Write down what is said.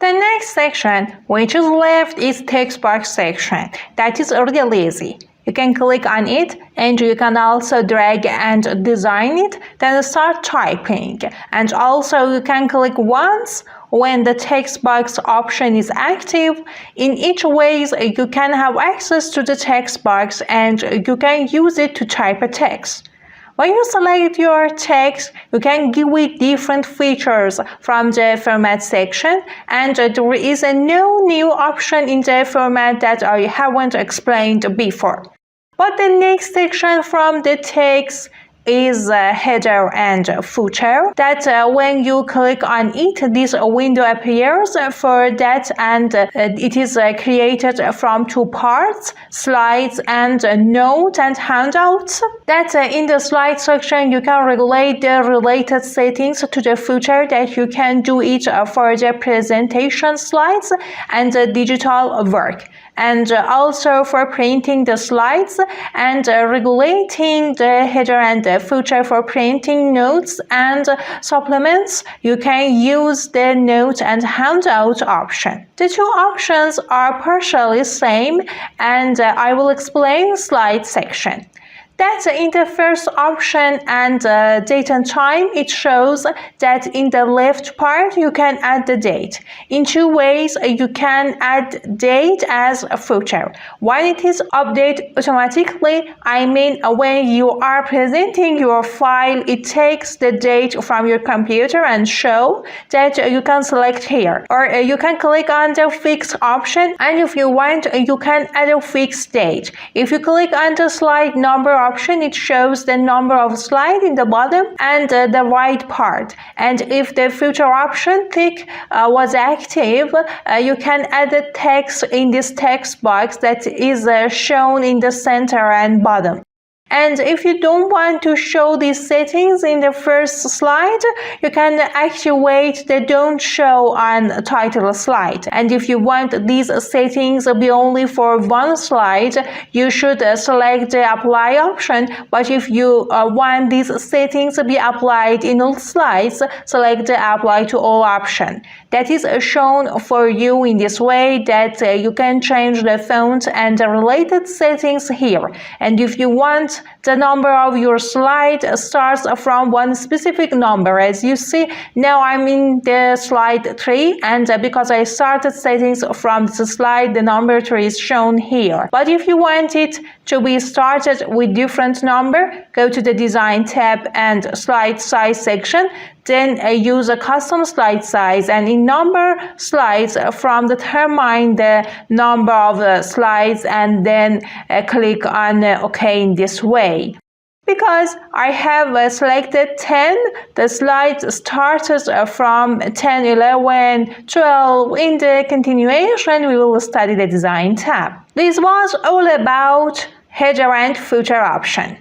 The next section, which is left, is TextBox section. That is really easy. You can click on it and you can also drag and design it, then start typing. And also you can click once when the text box option is active. In each ways you can have access to the text box and you can use it to type a text. When you select your text, you can give it different features from the format section, and there is no new option in the format that I haven't explained before. But the next section from the text is header and footer, that when you click on it, this window appears for that, and it is created from two parts, slides and note and handouts. That in the slide section you can regulate the related settings to the footer, that you can do it for the presentation slides and the digital work, and also for printing the slides and regulating the header and the footer for printing notes and supplements. You can use the note and handout option. The two options are partially same, and I will explain slide section. That in the first option and date and time, it shows that in the left part you can add the date. In two ways you can add date as a footer. When it is updated automatically, I mean when you are presenting your file, it takes the date from your computer and show that you can select here. Or you can click on the fixed option, and if you want you can add a fixed date. If you click on the slide number option, it shows the number of slides in the bottom and the right part. And if the footer option tick was active, you can add the text in this text box that is shown in the center and bottom. And if you don't want to show these settings in the first slide, you can activate the don't show on title slide. And if you want these settings to be only for one slide, you should select the apply option. But if you want these settings to be applied in all slides, select the apply to all option. That is shown for you in this way, that you can change the font and the related settings here. And if you want the number of your slide starts from one specific number, as you see now I'm in the slide 3, and because I started settings from the slide, the number 3 is shown here. But if you want it to be started with different number, go to the design tab and slide size section, then use a custom slide size, and in number slides from determine the number of slides, and then click on OK in this way. Because I have selected 10, the slides started from 10, 11, 12. In the continuation, we will study the design tab. This was all about header and footer option.